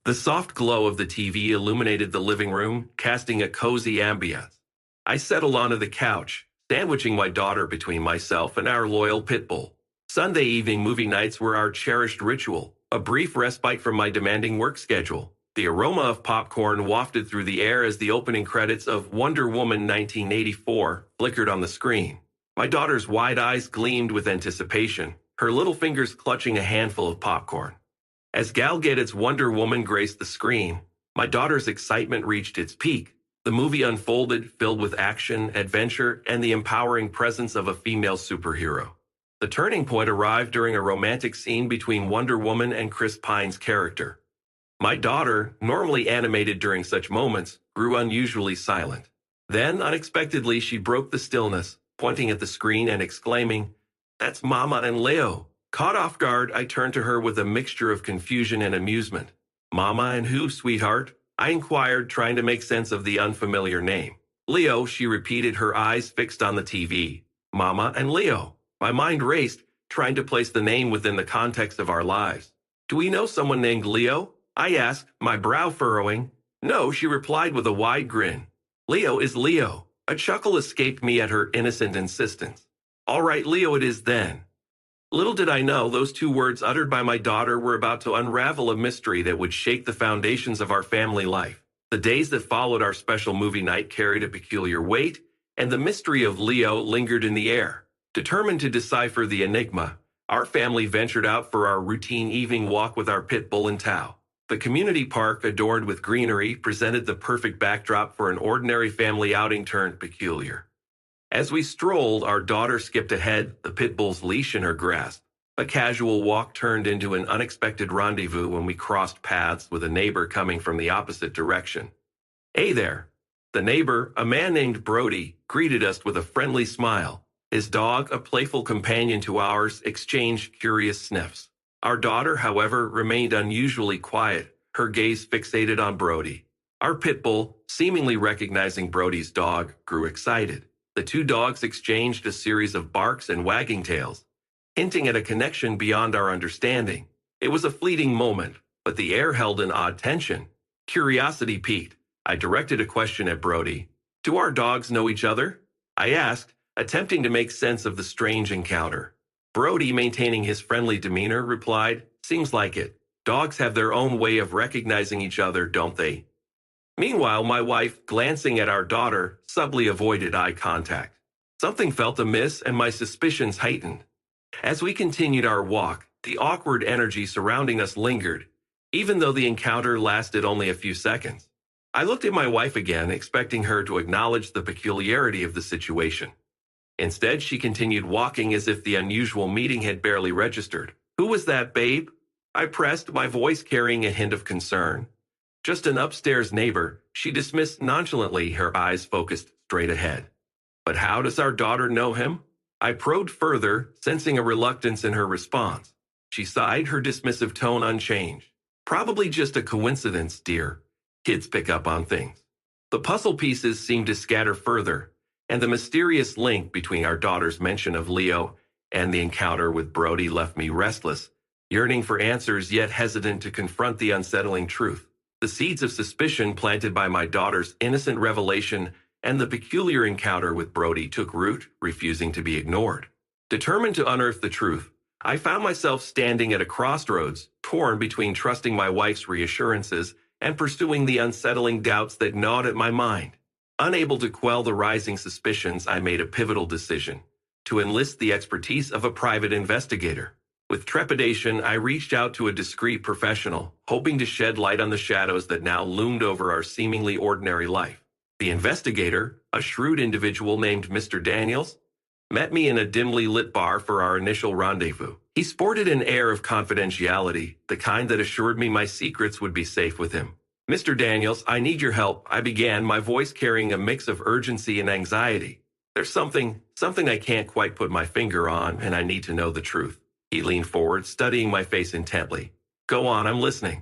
The soft glow of the TV illuminated the living room, casting a cozy ambience. I settled onto the couch, sandwiching my daughter between myself and our loyal pit bull. Sunday evening movie nights were our cherished ritual, a brief respite from my demanding work schedule. The aroma of popcorn wafted through the air as the opening credits of Wonder Woman 1984 flickered on the screen. My daughter's wide eyes gleamed with anticipation, her little fingers clutching a handful of popcorn. As Gal Gadot's Wonder Woman graced the screen, my daughter's excitement reached its peak. The movie unfolded, filled with action, adventure, and the empowering presence of a female superhero. The turning point arrived during a romantic scene between Wonder Woman and Chris Pine's character. My daughter, normally animated during such moments, grew unusually silent. Then, unexpectedly, she broke the stillness, pointing at the screen and exclaiming, "That's Mama and Leo." Caught off guard, I turned to her with a mixture of confusion and amusement. "Mama and who, sweetheart?" I inquired, trying to make sense of the unfamiliar name. "Leo," she repeated, her eyes fixed on the TV. "Mama and Leo." My mind raced, trying to place the name within the context of our lives. "Do we know someone named Leo?" I asked, my brow furrowing. "No," she replied with a wide grin. "Leo is Leo." A chuckle escaped me at her innocent insistence. "All right, Leo it is then." Little did I know those two words uttered by my daughter were about to unravel a mystery that would shake the foundations of our family life. The days that followed our special movie night carried a peculiar weight, and the mystery of Leo lingered in the air. Determined to decipher the enigma, our family ventured out for our routine evening walk with our pit bull and Tao. The community park, adorned with greenery, presented the perfect backdrop for an ordinary family outing turned peculiar. As we strolled, our daughter skipped ahead, the pit bull's leash in her grasp. A casual walk turned into an unexpected rendezvous when we crossed paths with a neighbor coming from the opposite direction. "Hey there." The neighbor, a man named Brody, greeted us with a friendly smile. His dog, a playful companion to ours, exchanged curious sniffs. Our daughter, however, remained unusually quiet, her gaze fixated on Brody. Our pit bull, seemingly recognizing Brody's dog, grew excited. The two dogs exchanged a series of barks and wagging tails, hinting at a connection beyond our understanding. It was a fleeting moment, but the air held an odd tension. Curiosity piqued. I directed a question at Brody. "Do our dogs know each other?" I asked, attempting to make sense of the strange encounter. Brody, maintaining his friendly demeanor, replied, "Seems like it. Dogs have their own way of recognizing each other, don't they?" Meanwhile, my wife, glancing at our daughter, subtly avoided eye contact. Something felt amiss, and my suspicions heightened. As we continued our walk, the awkward energy surrounding us lingered, even though the encounter lasted only a few seconds. I looked at my wife again, expecting her to acknowledge the peculiarity of the situation. Instead, she continued walking as if the unusual meeting had barely registered. "Who was that, babe?" I pressed, my voice carrying a hint of concern. "Just an upstairs neighbor," she dismissed nonchalantly, her eyes focused straight ahead. "But how does our daughter know him?" I probed further, sensing a reluctance in her response. She sighed, her dismissive tone unchanged. "Probably just a coincidence, dear. Kids pick up on things." The puzzle pieces seemed to scatter further, and the mysterious link between our daughter's mention of Leo and the encounter with Brody left me restless, yearning for answers yet hesitant to confront the unsettling truth. The seeds of suspicion planted by my daughter's innocent revelation and the peculiar encounter with Brody took root, refusing to be ignored. Determined to unearth the truth, I found myself standing at a crossroads, torn between trusting my wife's reassurances and pursuing the unsettling doubts that gnawed at my mind. Unable to quell the rising suspicions, I made a pivotal decision: to enlist the expertise of a private investigator. With trepidation, I reached out to a discreet professional, hoping to shed light on the shadows that now loomed over our seemingly ordinary life. The investigator, a shrewd individual named Mr. Daniels, met me in a dimly lit bar for our initial rendezvous. He sported an air of confidentiality, the kind that assured me my secrets would be safe with him. "Mr. Daniels, I need your help," I began, my voice carrying a mix of urgency and anxiety. "There's something I can't quite put my finger on, and I need to know the truth." He leaned forward, studying my face intently. "Go on, I'm listening."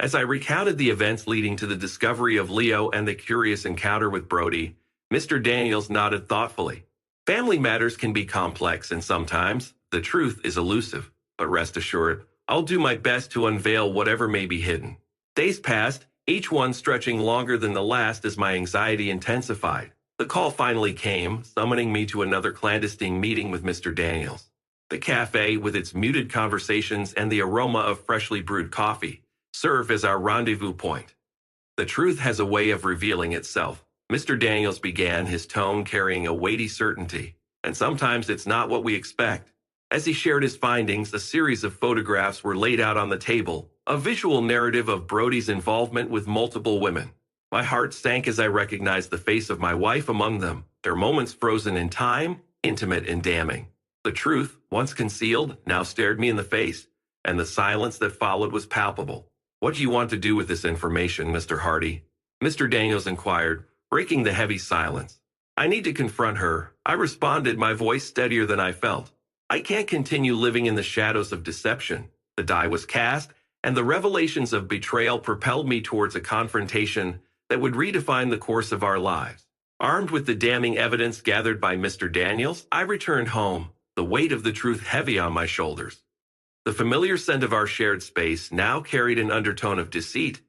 As I recounted the events leading to the discovery of Leo and the curious encounter with Brody, Mr. Daniels nodded thoughtfully. "Family matters can be complex, and sometimes the truth is elusive. But rest assured, I'll do my best to unveil whatever may be hidden." Days passed, each one stretching longer than the last as my anxiety intensified. The call finally came, summoning me to another clandestine meeting with Mr. Daniels. The cafe, with its muted conversations and the aroma of freshly brewed coffee, served as our rendezvous point. The truth has a way of revealing itself. Mr. Daniels began, his tone carrying a weighty certainty, and sometimes it's not what we expect. As he shared his findings, a series of photographs were laid out on the table, a visual narrative of Brody's involvement with multiple women. My heart sank as I recognized the face of my wife among them, their moments frozen in time, intimate and damning. The truth, once concealed, now stared me in the face, and the silence that followed was palpable. "What do you want to do with this information, Mr. Hardy?" Mr. Daniels inquired, breaking the heavy silence. "I need to confront her," I responded, my voice steadier than I felt. "I can't continue living in the shadows of deception." The die was cast, and the revelations of betrayal propelled me towards a confrontation that would redefine the course of our lives. Armed with the damning evidence gathered by Mr. Daniels, I returned home, the weight of the truth heavy on my shoulders. The familiar scent of our shared space now carried an undertone of deceit,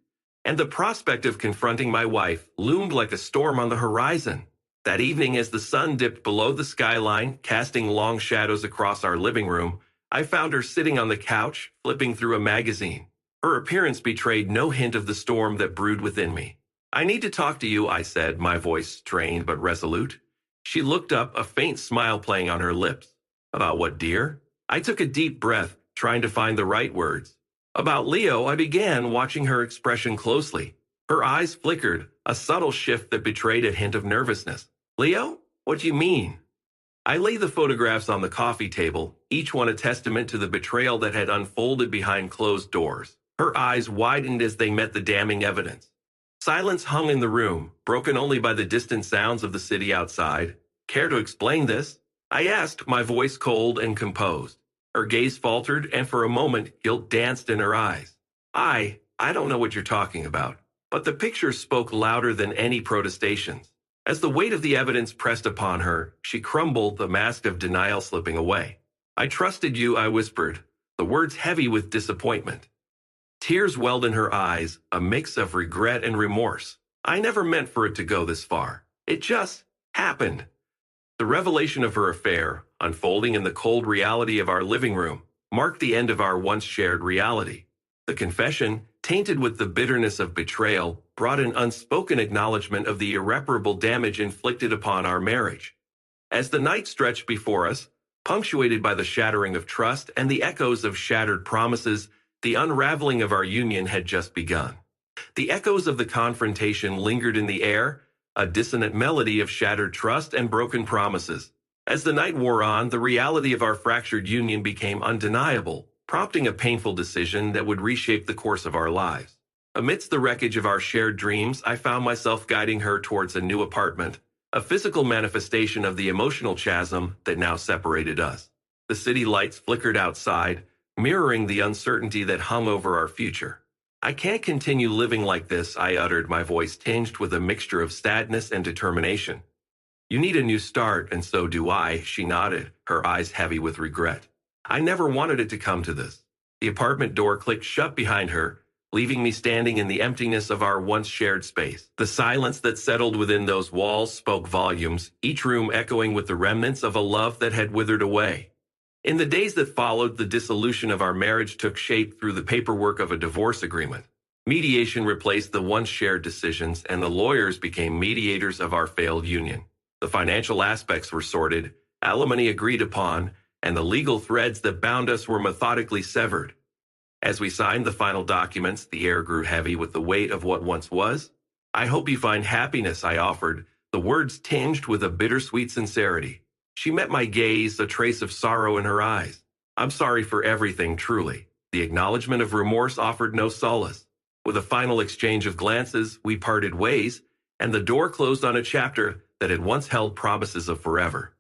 and the prospect of confronting my wife loomed like a storm on the horizon. That evening, as the sun dipped below the skyline, casting long shadows across our living room, I found her sitting on the couch, flipping through a magazine. Her appearance betrayed no hint of the storm that brewed within me. "I need to talk to you," I said, my voice strained but resolute. She looked up, a faint smile playing on her lips. "About what, dear?" I took a deep breath, trying to find the right words. "About Leo," I began, watching her expression closely. Her eyes flickered, a subtle shift that betrayed a hint of nervousness. "Leo? What do you mean?" I laid the photographs on the coffee table, each one a testament to the betrayal that had unfolded behind closed doors. Her eyes widened as they met the damning evidence. Silence hung in the room, broken only by the distant sounds of the city outside. "Care to explain this?" I asked, my voice cold and composed. Her gaze faltered, and for a moment, guilt danced in her eyes. I don't know what you're talking about." But the picture spoke louder than any protestations. As the weight of the evidence pressed upon her, she crumbled, the mask of denial slipping away. "I trusted you," I whispered, the words heavy with disappointment. Tears welled in her eyes, a mix of regret and remorse. "I never meant for it to go this far. It just happened." The revelation of her affair, unfolding in the cold reality of our living room, marked the end of our once shared reality. The confession, tainted with the bitterness of betrayal, brought an unspoken acknowledgement of the irreparable damage inflicted upon our marriage. As the night stretched before us, punctuated by the shattering of trust and the echoes of shattered promises, the unraveling of our union had just begun. The echoes of the confrontation lingered in the air, a dissonant melody of shattered trust and broken promises. As the night wore on, the reality of our fractured union became undeniable, prompting a painful decision that would reshape the course of our lives. Amidst the wreckage of our shared dreams, I found myself guiding her towards a new apartment, a physical manifestation of the emotional chasm that now separated us. The city lights flickered outside, mirroring the uncertainty that hung over our future. "I can't continue living like this," I uttered, my voice tinged with a mixture of sadness and determination. "You need a new start, and so do I," she nodded, her eyes heavy with regret. "I never wanted it to come to this." The apartment door clicked shut behind her, leaving me standing in the emptiness of our once shared space. The silence that settled within those walls spoke volumes, each room echoing with the remnants of a love that had withered away. In the days that followed, the dissolution of our marriage took shape through the paperwork of a divorce agreement. Mediation replaced the once shared decisions, and the lawyers became mediators of our failed union. The financial aspects were sorted, alimony agreed upon, and the legal threads that bound us were methodically severed. As we signed the final documents, the air grew heavy with the weight of what once was. "I hope you find happiness," I offered, the words tinged with a bittersweet sincerity. She met my gaze, a trace of sorrow in her eyes. "I'm sorry for everything, truly." The acknowledgement of remorse offered no solace. With a final exchange of glances, we parted ways, and the door closed on a chapter that had once held promises of forever.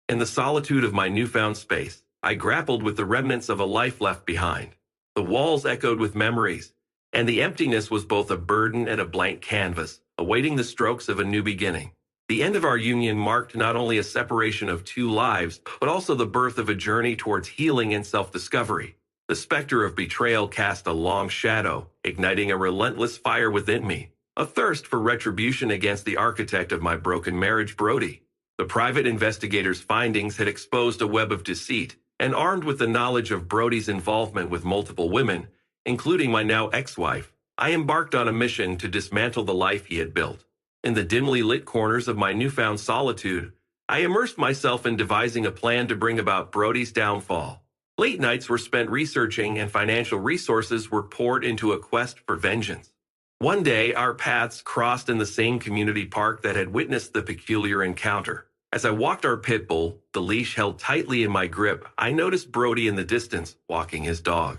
In the solitude of my newfound space, I grappled with the remnants of a life left behind. The walls echoed with memories, and the emptiness was both a burden and a blank canvas, awaiting the strokes of a new beginning. The end of our union marked not only a separation of two lives, but also the birth of a journey towards healing and self-discovery. The specter of betrayal cast a long shadow, igniting a relentless fire within me, a thirst for retribution against the architect of my broken marriage, Brody. The private investigator's findings had exposed a web of deceit, and armed with the knowledge of Brody's involvement with multiple women, including my now ex-wife, I embarked on a mission to dismantle the life he had built. In the dimly lit corners of my newfound solitude, I immersed myself in devising a plan to bring about Brody's downfall. Late nights were spent researching, and financial resources were poured into a quest for vengeance. One day, our paths crossed in the same community park that had witnessed the peculiar encounter. As I walked our pit bull, the leash held tightly in my grip, I noticed Brody in the distance, walking his dog.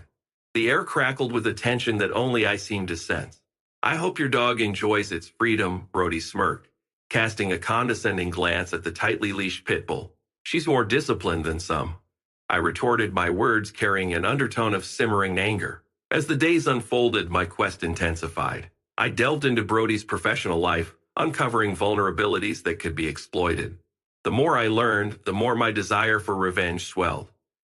The air crackled with a tension that only I seemed to sense. "I hope your dog enjoys its freedom," Brody smirked, casting a condescending glance at the tightly leashed pit bull. "She's more disciplined than some." I retorted, my words carrying an undertone of simmering anger. As the days unfolded, my quest intensified. I delved into Brody's professional life, uncovering vulnerabilities that could be exploited. The more I learned, the more my desire for revenge swelled.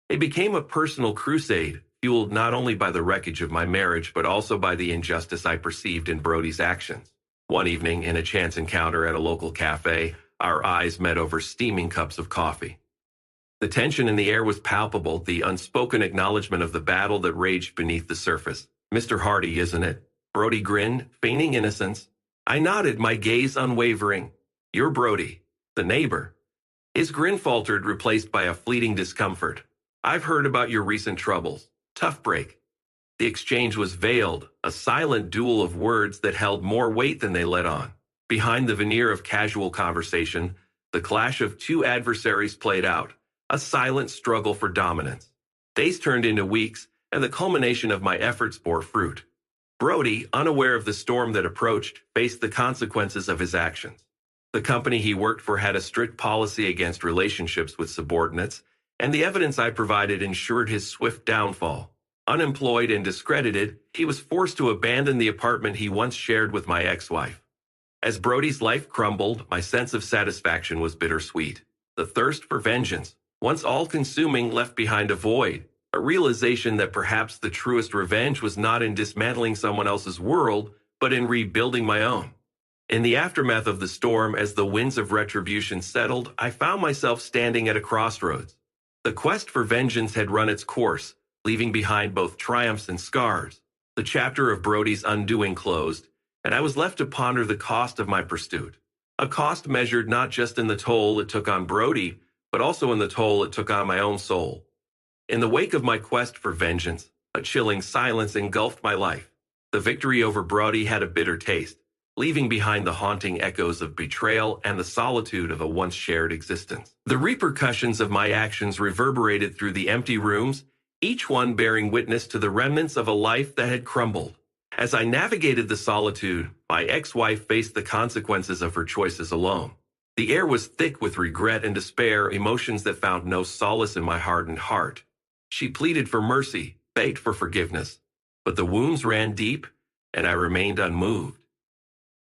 It became a personal crusade, fueled not only by the wreckage of my marriage, but also by the injustice I perceived in Brody's actions. One evening, in a chance encounter at a local cafe, our eyes met over steaming cups of coffee. The tension in the air was palpable, the unspoken acknowledgement of the battle that raged beneath the surface. "Mr. Hardy, isn't it?" Brody grinned, feigning innocence. I nodded, my gaze unwavering. "You're Brody, the neighbor." His grin faltered, replaced by a fleeting discomfort. "I've heard about your recent troubles. Tough break." The exchange was veiled, a silent duel of words that held more weight than they let on. Behind the veneer of casual conversation, the clash of two adversaries played out, a silent struggle for dominance. Days turned into weeks, and the culmination of my efforts bore fruit. Brody, unaware of the storm that approached, faced the consequences of his actions. The company he worked for had a strict policy against relationships with subordinates, and the evidence I provided ensured his swift downfall. Unemployed and discredited, he was forced to abandon the apartment he once shared with my ex-wife. As Brody's life crumbled, my sense of satisfaction was bittersweet. The thirst for vengeance, once all-consuming, left behind a void, a realization that perhaps the truest revenge was not in dismantling someone else's world, but in rebuilding my own. In the aftermath of the storm, as the winds of retribution settled, I found myself standing at a crossroads. The quest for vengeance had run its course, leaving behind both triumphs and scars. The chapter of Brody's undoing closed, and I was left to ponder the cost of my pursuit. A cost measured not just in the toll it took on Brody, but also in the toll it took on my own soul. In the wake of my quest for vengeance, a chilling silence engulfed my life. The victory over Brody had a bitter taste, leaving behind the haunting echoes of betrayal and the solitude of a once shared existence. The repercussions of my actions reverberated through the empty rooms, each one bearing witness to the remnants of a life that had crumbled. As I navigated the solitude, my ex-wife faced the consequences of her choices alone. The air was thick with regret and despair, emotions that found no solace in my hardened heart. She pleaded for mercy, begged for forgiveness, but the wounds ran deep, and I remained unmoved.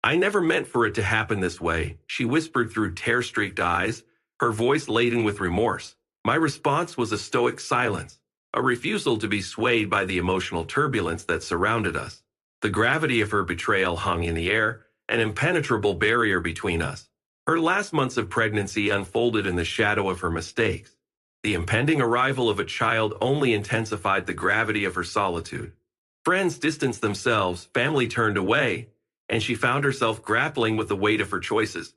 "I never meant for it to happen this way," she whispered through tear-streaked eyes, her voice laden with remorse. My response was a stoic silence, a refusal to be swayed by the emotional turbulence that surrounded us. The gravity of her betrayal hung in the air, an impenetrable barrier between us. Her last months of pregnancy unfolded in the shadow of her mistakes. The impending arrival of a child only intensified the gravity of her solitude. Friends distanced themselves, family turned away, and she found herself grappling with the weight of her choices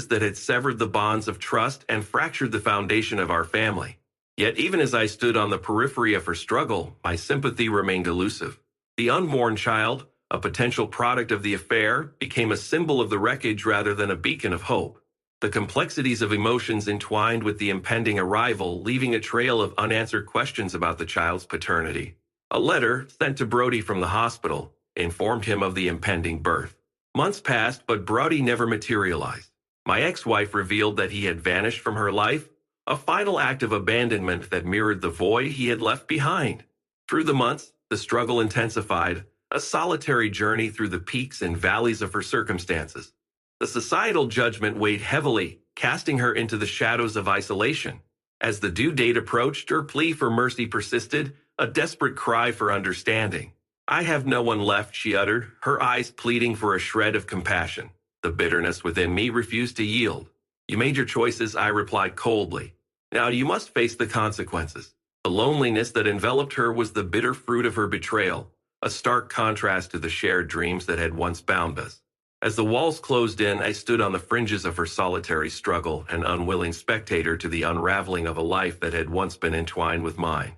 that had severed the bonds of trust and fractured the foundation of our family. Yet even as I stood on the periphery of her struggle, my sympathy remained elusive. The unborn child, a potential product of the affair, became a symbol of the wreckage rather than a beacon of hope. The complexities of emotions entwined with the impending arrival, leaving a trail of unanswered questions about the child's paternity. A letter, sent to Brody from the hospital, informed him of the impending birth. Months passed, but Brody never materialized. My ex-wife revealed that he had vanished from her life, a final act of abandonment that mirrored the void he had left behind. Through the months, the struggle intensified, a solitary journey through the peaks and valleys of her circumstances. The societal judgment weighed heavily, casting her into the shadows of isolation. As the due date approached, her plea for mercy persisted, a desperate cry for understanding. I have no one left, she uttered, her eyes pleading for a shred of compassion. The bitterness within me refused to yield. You made your choices, I replied coldly. Now you must face the consequences. The loneliness that enveloped her was the bitter fruit of her betrayal, a stark contrast to the shared dreams that had once bound us. As the walls closed in, I stood on the fringes of her solitary struggle, an unwilling spectator to the unraveling of a life that had once been entwined with mine.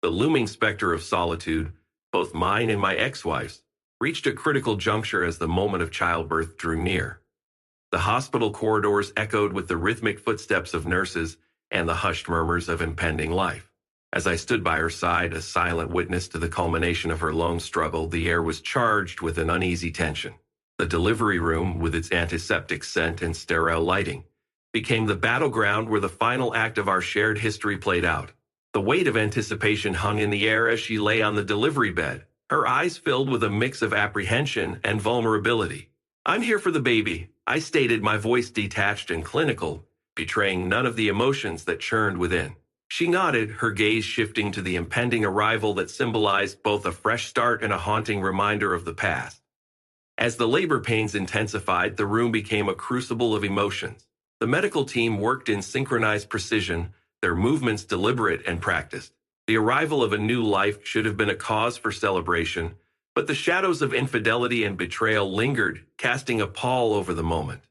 The looming specter of solitude, both mine and my ex-wife's, reached a critical juncture as the moment of childbirth drew near. The hospital corridors echoed with the rhythmic footsteps of nurses and the hushed murmurs of impending life. As I stood by her side, a silent witness to the culmination of her lone struggle, the air was charged with an uneasy tension. The delivery room, with its antiseptic scent and sterile lighting, became the battleground where the final act of our shared history played out. The weight of anticipation hung in the air as she lay on the delivery bed, her eyes filled with a mix of apprehension and vulnerability. I'm here for the baby, I stated, my voice detached and clinical, betraying none of the emotions that churned within. She nodded, her gaze shifting to the impending arrival that symbolized both a fresh start and a haunting reminder of the past. As the labor pains intensified, the room became a crucible of emotions. The medical team worked in synchronized precision, their movements deliberate and practiced. The arrival of a new life should have been a cause for celebration, but the shadows of infidelity and betrayal lingered, casting a pall over the moment.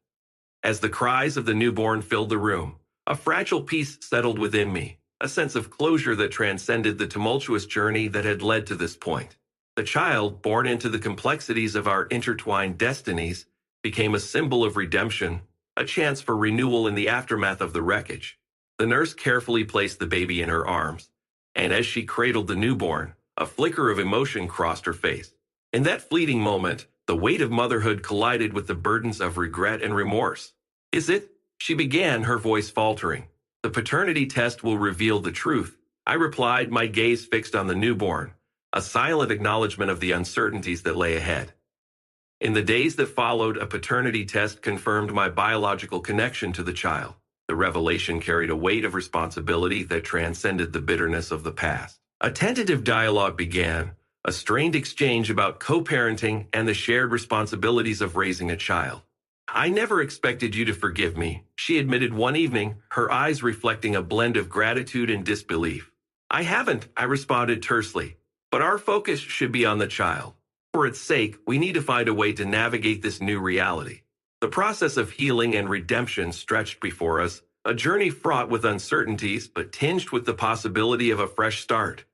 As the cries of the newborn filled the room, a fragile peace settled within me, a sense of closure that transcended the tumultuous journey that had led to this point. The child, born into the complexities of our intertwined destinies, became a symbol of redemption, a chance for renewal in the aftermath of the wreckage. The nurse carefully placed the baby in her arms, and as she cradled the newborn, a flicker of emotion crossed her face. In that fleeting moment, the weight of motherhood collided with the burdens of regret and remorse. Is it? She began, her voice faltering. The paternity test will reveal the truth, I replied, my gaze fixed on the newborn, a silent acknowledgement of the uncertainties that lay ahead. In the days that followed, a paternity test confirmed my biological connection to the child. The revelation carried a weight of responsibility that transcended the bitterness of the past. A tentative dialogue began, a strained exchange about co-parenting and the shared responsibilities of raising a child. I never expected you to forgive me, she admitted one evening, her eyes reflecting a blend of gratitude and disbelief. I haven't, I responded tersely, but our focus should be on the child. For its sake, we need to find a way to navigate this new reality. The process of healing and redemption stretched before us, a journey fraught with uncertainties but tinged with the possibility of a fresh start.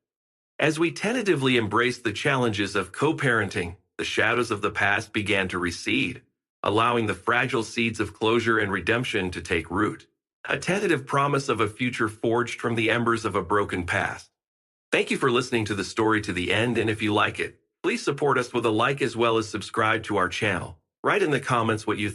As we tentatively embraced the challenges of co-parenting, the shadows of the past began to recede, allowing the fragile seeds of closure and redemption to take root. A tentative promise of a future forged from the embers of a broken past. Thank you for listening to the story to the end, and if you like it, please support us with a like as well as subscribe to our channel. Write in the comments what you